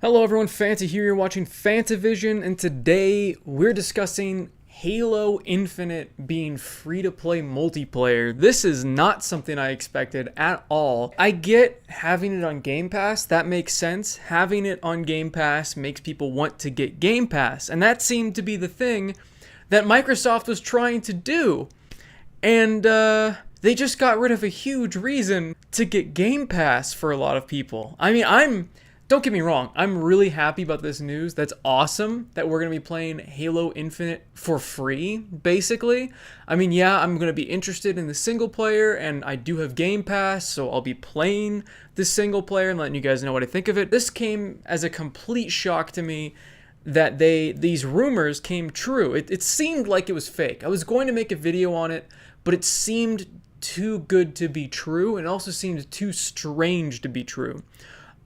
Hello everyone, Fanta here, you're watching Fantavision, and today we're discussing Halo Infinite being free-to-play multiplayer. This is not something I expected at all. I get having it on Game Pass, that makes sense. Having it on Game Pass makes people want to get Game Pass, and that seemed to be the thing that Microsoft was trying to do. And they just got rid of a huge reason to get Game Pass for a lot of people. I mean, don't get me wrong, I'm really happy about this news. That's awesome that we're going to be playing Halo Infinite for free, basically. I mean, yeah, I'm going to be interested in the single player, and I do have Game Pass, so I'll be playing the single player and letting you guys know what I think of it. This came as a complete shock to me that these rumors came true. It seemed like it was fake. I was going to make a video on it, but it seemed too good to be true, and also seemed too strange to be true.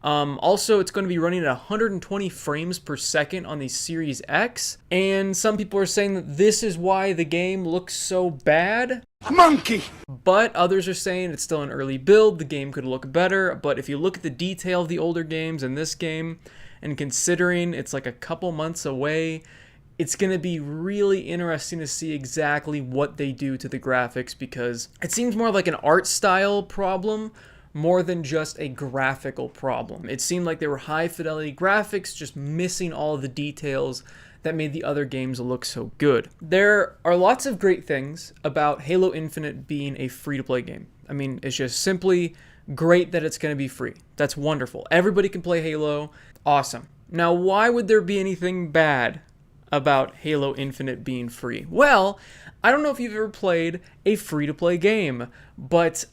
Also, it's going to be running at 120 frames per second on the Series X, and some people are saying that this is why the game looks so bad. Monkey! But others are saying it's still an early build, the game could look better, but if you look at the detail of the older games and this game, and considering it's like a couple months away, it's going to be really interesting to see exactly what they do to the graphics, because it seems more like an art style problem more than just a graphical problem. It seemed like they were high fidelity graphics, just missing all of the details that made the other games look so good. There are lots of great things about Halo Infinite being a free-to-play game. I mean, it's just simply great that it's going to be free. That's wonderful. Everybody can play Halo. Awesome. Now, why would there be anything bad about Halo Infinite being free? Well, I don't know if you've ever played a free-to-play game, but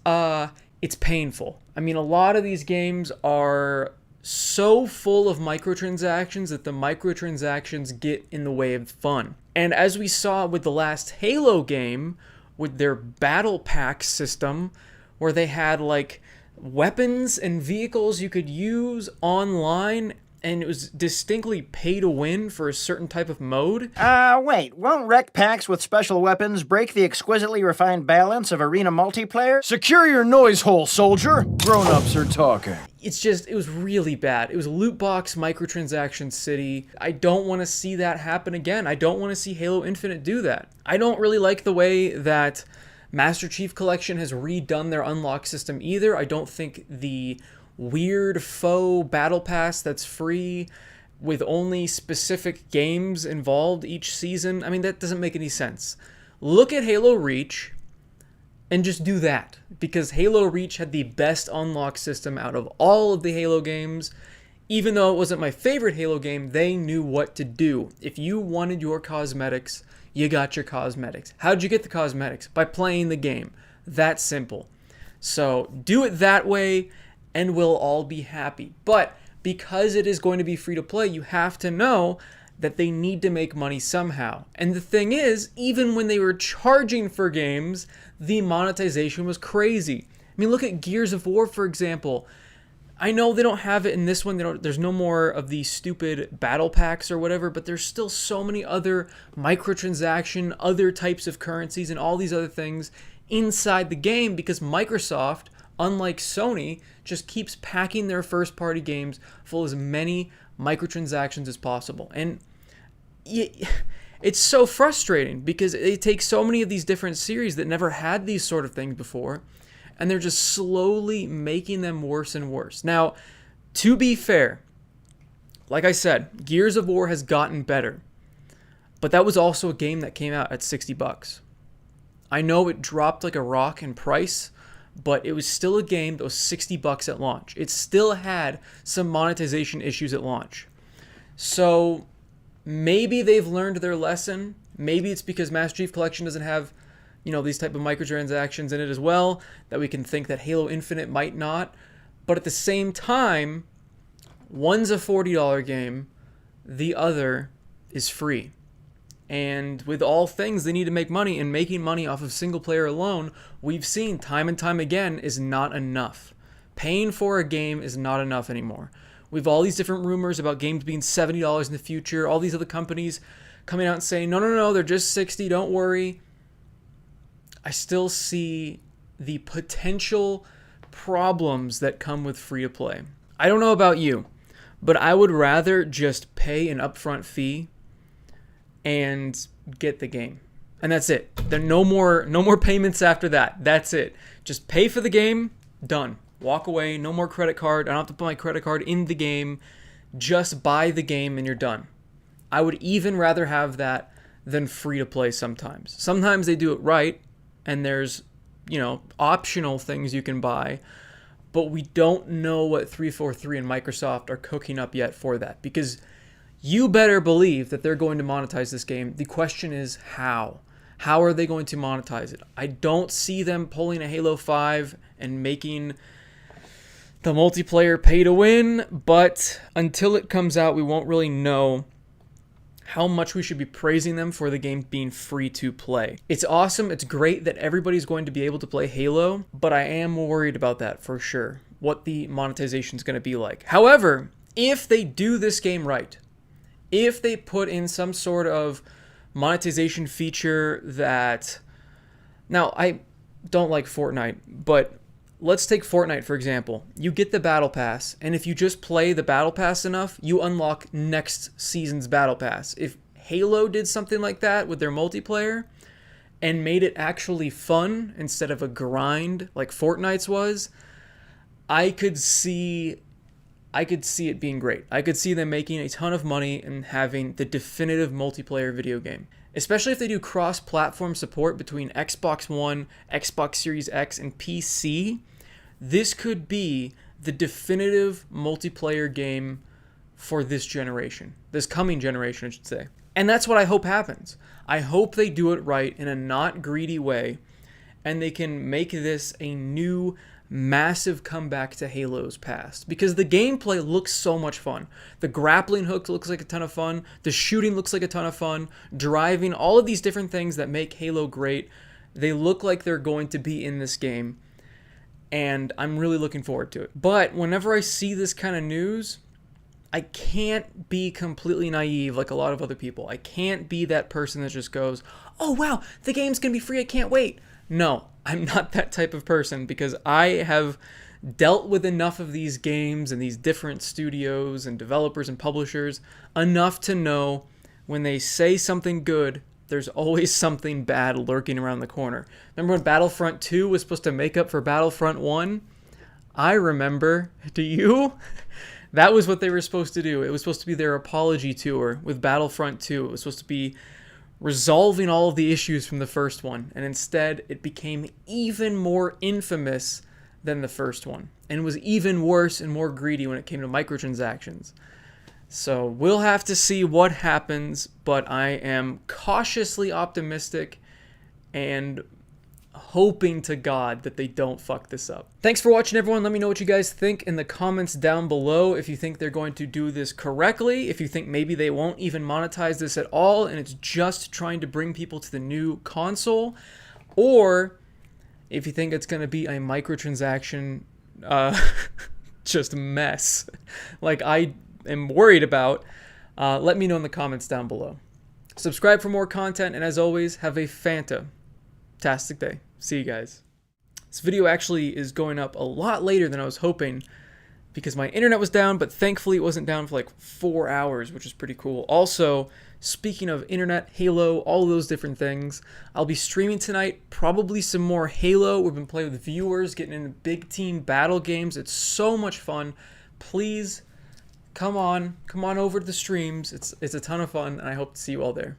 it's painful. I mean, a lot of these games are so full of microtransactions that the microtransactions get in the way of fun. And as we saw with the last Halo game, with their battle pack system, where they had like weapons and vehicles you could use online, and it was distinctly pay to win for a certain type of mode. Wait, won't rec packs with special weapons break the exquisitely refined balance of arena multiplayer? Secure your noise hole, soldier! Grown-ups are talking. It was really bad. It was loot box microtransaction city. I don't want to see that happen again. I don't want to see Halo Infinite do that. I don't really like the way that Master Chief Collection has redone their unlock system either. I don't think the weird faux battle pass that's free with only specific games involved each season, I mean, that doesn't make any sense. Look at Halo Reach and just do that, because Halo Reach had the best unlock system out of all of the Halo games. Even though it wasn't my favorite Halo game, they knew what to do. If you wanted your cosmetics, you got your cosmetics. How'd you get the cosmetics? By playing the game. That simple. So do it that way, and we'll all be happy. But because it is going to be free to play, you have to know that they need to make money somehow. And the thing is, even when they were charging for games, the monetization was crazy. I mean, look at Gears of War, for example. I know they don't have it in this one. There's no more of these stupid battle packs or whatever, but there's still so many other microtransaction, other types of currencies, and all these other things inside the game, because Microsoft, unlike Sony, just keeps packing their first-party games full of as many microtransactions as possible. And it's so frustrating, because it takes so many of these different series that never had these sort of things before, and they're just slowly making them worse and worse. Now, to be fair, like I said, Gears of War has gotten better, but that was also a game that came out at $60. I know it dropped like a rock in price, but it was still a game that was $60 at launch. It still had some monetization issues at launch. So maybe they've learned their lesson. Maybe it's because Master Chief Collection doesn't have, these type of microtransactions in it as well, that we can think that Halo Infinite might not. But at the same time, one's a $40 game, the other is free. And with all things, they need to make money, and making money off of single player alone, we've seen time and time again, is not enough. Paying for a game is not enough anymore. We've all these different rumors about games being $70 in the future, all these other companies coming out and saying, no, they're just $60, don't worry. I still see the potential problems that come with free to play. I don't know about you, But I would rather just pay an upfront fee and get the game. And that's it. There are no more payments after that. That's it. Just pay for the game, done. Walk away, no more credit card. I don't have to put my credit card in the game. Just buy the game and you're done. I would even rather have that than free to play sometimes. Sometimes they do it right and there's, optional things you can buy, but we don't know what 343 and Microsoft are cooking up yet for that, because you better believe that they're going to monetize this game. The question is how. How are they going to monetize it? I don't see them pulling a Halo 5 and making the multiplayer pay to win, but until it comes out, we won't really know how much we should be praising them for the game being free to play. It's awesome. It's great that everybody's going to be able to play Halo, but I am worried about that for sure, what the monetization is going to be like. However, if they do this game right, if they put in some sort of monetization feature that... Now, I don't like Fortnite, but let's take Fortnite, for example. You get the Battle Pass, and if you just play the Battle Pass enough, you unlock next season's Battle Pass. If Halo did something like that with their multiplayer and made it actually fun instead of a grind like Fortnite's was, I could see it being great. I could see them making a ton of money and having the definitive multiplayer video game. Especially if they do cross-platform support between Xbox One, Xbox Series X, and PC. This could be the definitive multiplayer game for this generation. This coming generation, I should say. And that's what I hope happens. I hope they do it right in a not greedy way, and they can make this a new massive comeback to Halo's past, because the gameplay looks so much fun. The grappling hook looks like a ton of fun. The shooting looks like a ton of fun. Driving, all of these different things that make Halo great, they look like they're going to be in this game, and I'm really looking forward to it. But whenever I see this kind of news, I can't be completely naive like a lot of other people. I can't be that person that just goes, oh wow, the game's gonna be free, I can't wait. No, I'm not that type of person, because I have dealt with enough of these games and these different studios and developers and publishers enough to know when they say something good, there's always something bad lurking around the corner. Remember when Battlefront 2 was supposed to make up for Battlefront 1? I remember. Do you? That was what they were supposed to do. It was supposed to be their apology tour with Battlefront 2. It was supposed to be resolving all of the issues from the first one, and instead it became even more infamous than the first one, and was even worse and more greedy when it came to microtransactions. So we'll have to see what happens, but I am cautiously optimistic and hoping to God that they don't fuck this up. Thanks for watching, everyone. Let me know what you guys think in the comments down below. If you think they're going to do this correctly, if you think maybe they won't even monetize this at all and it's just trying to bring people to the new console, or if you think it's going to be a microtransaction just a mess like I am worried about, let me know in the comments down below. Subscribe for more content, and as always, have a fantastic day. See you guys. This video actually is going up a lot later than I was hoping because my internet was down, but thankfully it wasn't down for like 4 hours, which is pretty cool. Also, speaking of internet, Halo, all those different things, I'll be streaming tonight, probably some more Halo. We've been playing with viewers, getting into big team battle games. It's so much fun. Please come on over to the streams. It's a ton of fun, and I hope to see you all there.